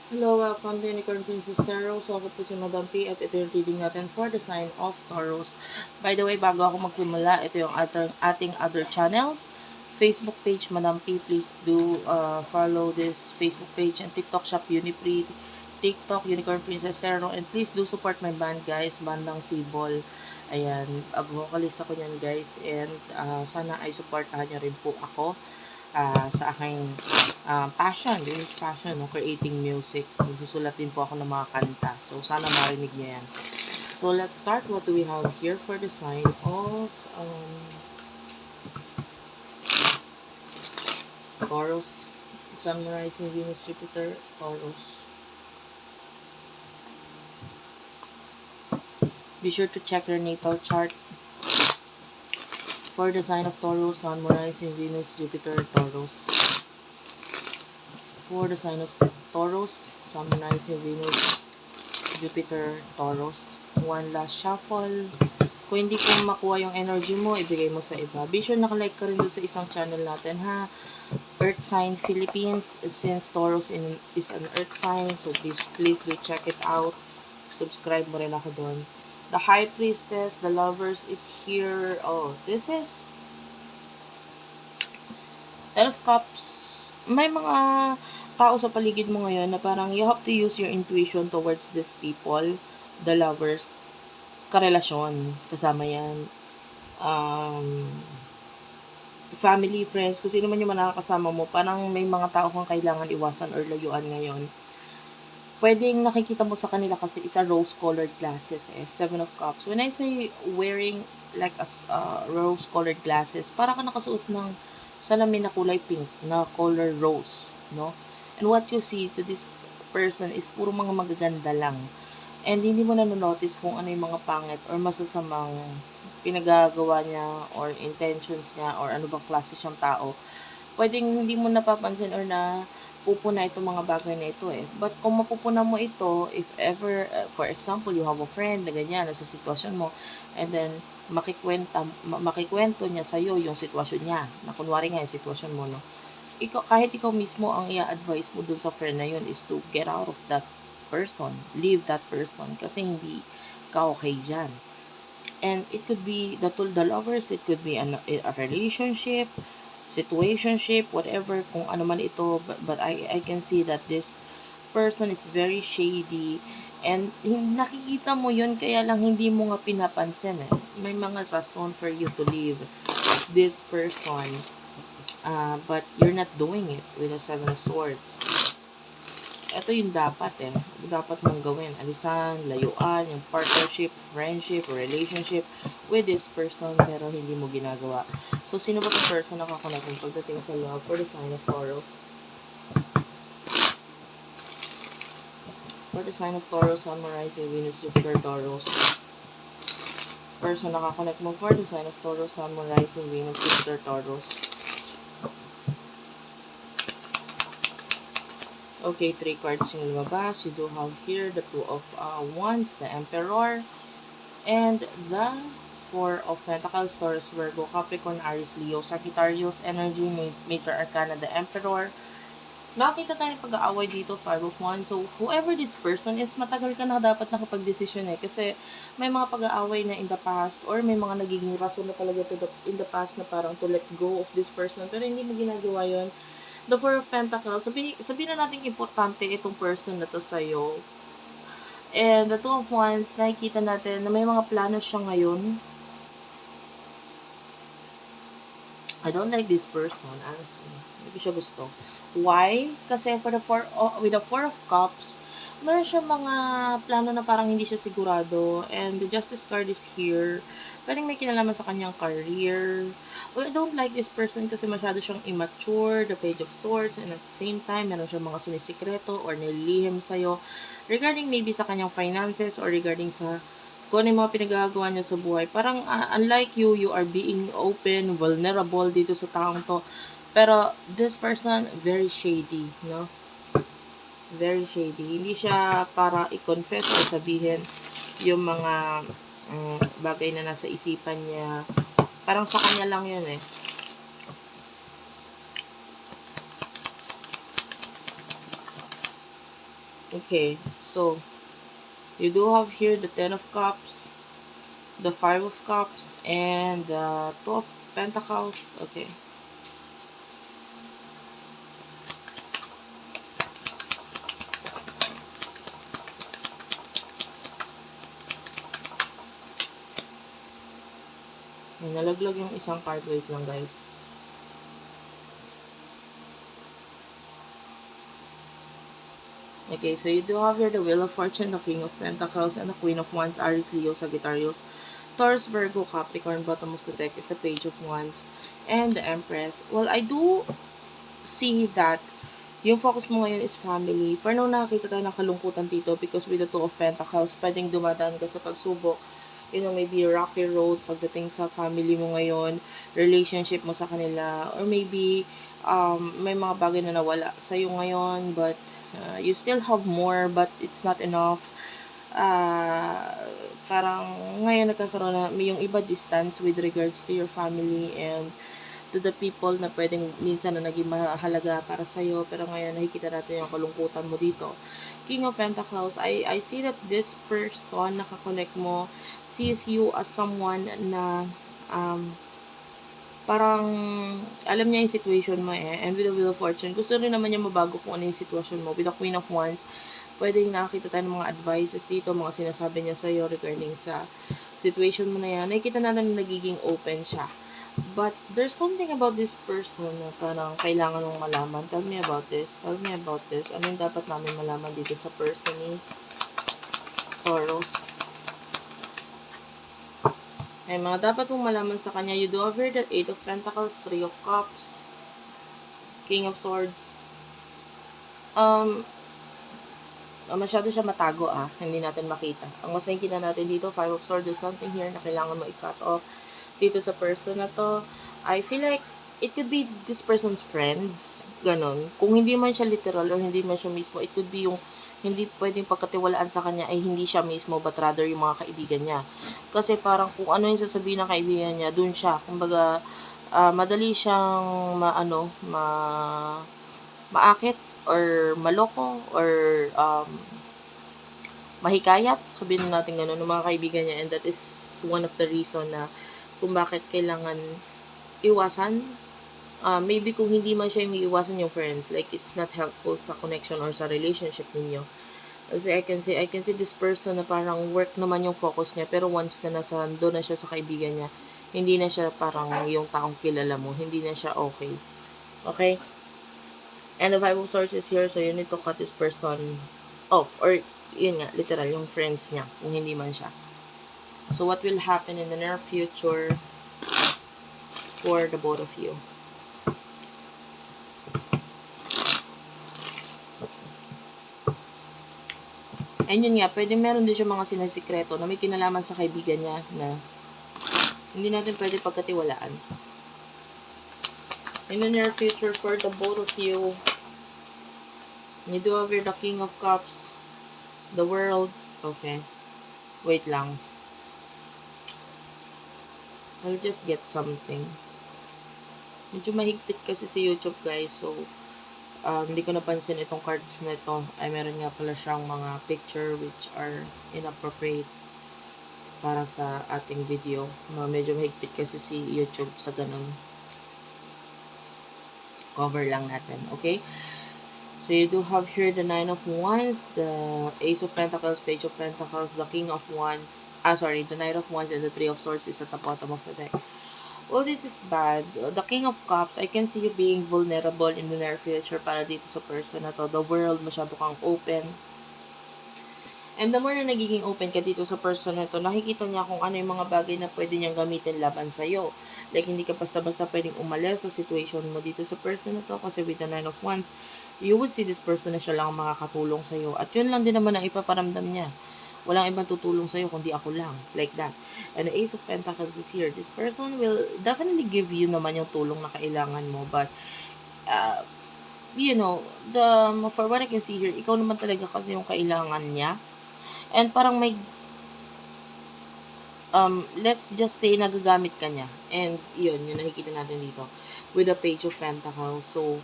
Hello, welcome to Unicorn Princess Tarot. So ako po si Madam P at ito yung reading natin for the sign of Taurus. By the way, bago ako magsimula, ito yung ating other channels. Facebook page Madam P, please do follow this Facebook page, and TikTok shop Unipre, TikTok Unicorn Princess Tarot, and please do support my band guys, bandang Sibol. Ayan, vocalist ako niyan guys, and sana ay supportahan niyo rin po ako sa aking passion. This is passion, no? Creating music. Nagsusulat din po ako ng mga kanta. So, sana marinig niya yan. So, let's start. What do we have here for the sign of Taurus? Sun, Rising, Venus, Jupiter, Taurus. Be sure to check your natal chart for the sign of Taurus, Sun, Rising, Venus, Jupiter, Taurus. For the sign of Taurus, Sun, Rising, Venus, Jupiter, Taurus. One last shuffle. Kung hindi ko makuha yung energy mo, ibigay mo sa iba. Be sure nakalike ka rin doon sa isang channel natin, ha? Earth Sign Philippines, since Taurus is an Earth sign, so please do check it out. Subscribe mo rin ako doon. The High Priestess, the Lovers is here. Oh, this is Ten of Cups. May mga tao sa paligid mo ngayon na parang you have to use your intuition towards these people, the lovers, karelasyon, kasama yan. Family, friends, kung sino man yung nakakasama mo, parang may mga tao kang kailangan iwasan or layuan ngayon. Pwedeng nakikita mo sa kanila kasi is a rose-colored glasses Seven of Cups. When I say wearing like a rose-colored glasses, para ka nakasuot ng salamin na kulay pink, na color rose, no? And what you see to this person is puro mga magaganda lang. And hindi mo na notice kung ano yung mga pangit or masasamang pinagagawa niya or intentions niya or ano bang klase siyang tao. Pwedeng hindi mo napapansin or na pupuna itong mga bagay na ito But kung mapupuna mo ito, if ever, for example, you have a friend na ganyan, nasa sitwasyon mo, and then makikwento niya sa'yo yung sitwasyon niya, na kunwari nga yung sitwasyon mo, no? Kahit ikaw mismo ang i-advise mo dun sa friend na yun is to get out of that person, leave that person, kasi hindi ka okay dyan. And it could be the lovers, it could be a relationship, situationship, whatever, kung ano man ito, but I can see that this person is very shady, and nakikita mo yun, kaya lang hindi mo nga pinapansin May mga rason for you to leave this person, but you're not doing it with the Seven of Swords. Ito yung dapat mong gawin. Alisan, layuan, yung partnership, friendship, relationship with this person, pero hindi mo ginagawa. So, sino ba itong person na kakonect yung pagdating sa love for the sign of Taurus? For the sign of Taurus, Sun, Rising, Venus, Jupiter, Taurus. Person na kakonect mo for the sign of Taurus, Sun, Rising, Venus, Jupiter, Taurus. Okay, 3 cards yung lumabas. You do have here the Two of Wands, the Emperor, and the Four of Pentacles, Taurus, Virgo, Capricorn, Aries, Leo, Sagittarius, Energy, Major Arcana, the Emperor. Nakita tayo pag-aaway dito, Five of Wands. So, whoever this person is, matagal ka na dapat nakapag-desisyon Kasi may mga pag-aaway na in the past, or may mga nagiging rason na talaga in the past na parang to let go of this person. Pero hindi mo ginagawa yon. The Four of Pentacles, sabihin na natin importante itong person na to sa'yo. And the Two of Wands, nakikita natin na may mga plano siya ngayon. I don't like this person, honestly. Hindi ko siya gusto. Why? Kasi with the Four of Cups, meron siya mga plano na parang hindi siya sigurado. And the Justice card is here. Pwedeng may kinalaman sa kanyang career. Well, I don't like this person kasi masyado siyang immature, the Page of Swords, and at the same time, meron siyang mga sinisikreto or nililihim sa'yo regarding maybe sa kanyang finances or regarding sa kung ano yung mga pinagagawa niya sa buhay. Parang unlike you are being open, vulnerable dito sa taong to. Pero this person, very shady, no? Very shady. Hindi siya para i-confess o sabihin yung mga bagay na nasa isipan niya. Parang sa kanya lang yun Okay, so you do have here the Ten of Cups, the Five of Cups, and the Two of Pentacles. Okay. May nalaglag yung isang card. Wait lang, guys. Okay, so you do have here the Wheel of Fortune, the King of Pentacles, and the Queen of Wands, Aries, Leo, Sagittarius, Taurus, Virgo, Capricorn. Bottom of the deck is the Page of Wands and the Empress. Well, I do see that yung focus mo ngayon is family. For now, nakakita tayo ng kalungkutan dito because with the Two of Pentacles, pwedeng dumadaan ka sa pagsubok. You know, maybe rocky road pagdating sa family mo ngayon, relationship mo sa kanila, or maybe may mga bagay na nawala sa'yo ngayon, but you still have more, but it's not enough. Parang ngayon nagkakaroon na may yung iba distance with regards to your family and to the people na pwedeng minsan na naging mahalaga para sa'yo, pero ngayon nakikita natin yung kalungkutan mo dito. King of Pentacles, I see that this person nakakonect mo sees you as someone na parang alam niya yung situation mo and with the Wheel of Fortune, gusto rin naman niya mabago kung ano yung situation mo. With the Queen of Wands, pwedeng nakakita tayo ng mga advices dito, mga sinasabi niya sa'yo regarding sa situation mo na yan. Nakikita natin na nagiging open siya. But there's something about this person na parang kailangan mong malaman. Tell me about this. Tell me about this. Ano yung dapat namin malaman dito sa person ni Taurus? Ay, mga dapat mong malaman sa kanya. You do have here the Eight of Pentacles, Three of Cups, King of Swords. Masyado siya matago hindi natin makita. Ang mas nakikita natin dito, Five of Swords, there's something here na kailangan mo i-cut off dito sa person na to. I feel like it could be this person's friends, ganon. Kung hindi man siya literal or hindi man siya mismo, it could be yung hindi pwedeng pagkatiwalaan sa kanya ay hindi siya mismo, but rather yung mga kaibigan niya. Kasi parang kung ano yung sasabihin ng kaibigan niya, dun siya. Kumbaga, madali siyang maakit or maloko or mahikayat, sabihin natin gano'n, ng mga kaibigan niya, and that is one of the reason na kung bakit kailangan iwasan. Maybe kung hindi man siya yung iiwasan yung friends, like it's not helpful sa connection or sa relationship ninyo. Kasi I can see this person na parang work naman yung focus niya, pero once na doon na siya sa kaibigan niya, hindi na siya parang yung taong kilala mo, hindi na siya okay. Okay? And the Five of Swords is here, so you need to cut this person off, or yun nga, literal, yung friends niya, kung hindi man siya. So, what will happen in the near future for the both of you? And yun nga, pwede meron din siya mga sinasikreto na may kinalaman sa kaibigan niya na hindi natin pwede pagkatiwalaan. In the near future for the both of you, you do have the King of Cups, the World. Okay. Wait lang. I'll just get something. Medyo mahigpit kasi si YouTube, guys. So, hindi ko napansin itong cards na ito. Ay, meron nga pala siyang mga picture which are inappropriate para sa ating video. Medyo mahigpit kasi si YouTube sa ganun. Cover lang natin. Okay? So, you do have here the Nine of Wands, the Ace of Pentacles, Page of Pentacles, the King of Wands, the Knight of Wands, and the Three of Swords is at the bottom of the deck. Well, this is bad. The King of Cups, I can see you being vulnerable in the near future para dito sa person na to. The world, masyado kang open. And the more na nagiging open ka dito sa person na to, nakikita niya kung ano yung mga bagay na pwede niyang gamitin laban sa'yo. Like, hindi ka basta-basta pwedeng umalis sa situation mo dito sa person na to. Kasi with the Nine of Wands, you would see this person na siya lang ang makakatulong sa'yo. At yun lang din naman ang ipaparamdam niya. Walang ibang tutulong sa'yo kundi ako lang. Like that. And the Ace of Pentacles is here. This person will definitely give you naman yung tulong na kailangan mo. But, you know, for what I can see here, ikaw naman talaga kasi yung kailangan niya. And parang may, let's just say, nagagamit ka niya. And yun nakikita natin dito. With the Page of Pentacles. So,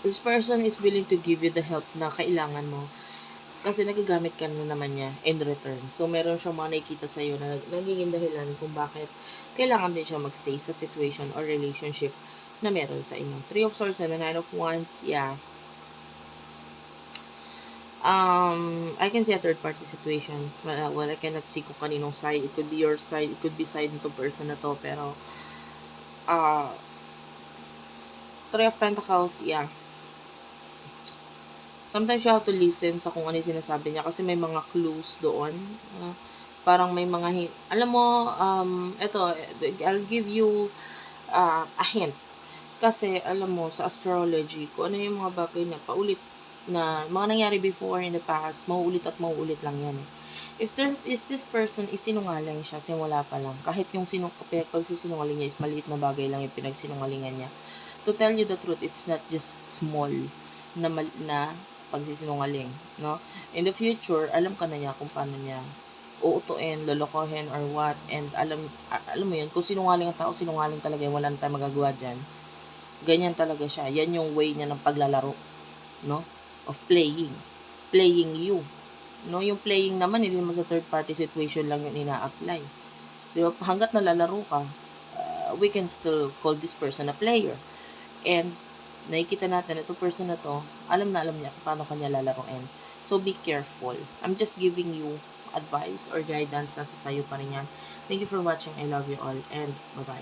this person is willing to give you the help na kailangan mo. Kasi nagagamit ka na naman niya in return. So, meron siyang mga nakikita sa'yo na nagiging dahilan kung bakit kailangan din siya magstay sa situation or relationship na meron sa inyo. Three of Swords and the Nine of Wands, yeah. I can see a third party situation. Well, I cannot see kung kaninong side. It could be your side, it could be side nito person na to, pero Three of Pentacles, yeah. Sometimes you have to listen sa kung ano yung sinasabi niya kasi may mga clues doon. Parang may mga alam mo, eto, I'll give you a hint. Kasi, alam mo, sa astrology, kung ano yung mga bagay na paulit na mga nangyari before in the past, mauulit at mauulit lang yan. If this person is sinungaling siya, simula pa lang, kahit yung pagsisinungaling niya is maliit na bagay lang yung pinagsinungalingan niya. To tell you the truth, it's not just small na pagsisinungaling, no? In the future, alam ka na niya kung paano niya uutuin, lolokohin, or what, and alam mo yun, kung sinungaling ang tao, sinungaling talaga yun, wala na tayong magagawa dyan. Ganyan talaga siya. Yan yung way niya ng paglalaro, no? Of playing you, no? Yung playing naman, hindi naman sa third party situation lang yung ina-apply. Di ba? Hanggat nalalaro ka, we can still call this person a player. And nakikita natin, itong person na to, alam niya kung paano kanya lalaroin. So, be careful. I'm just giving you advice or guidance na sa sayo pa rin yan. Thank you for watching. I love you all. And bye-bye.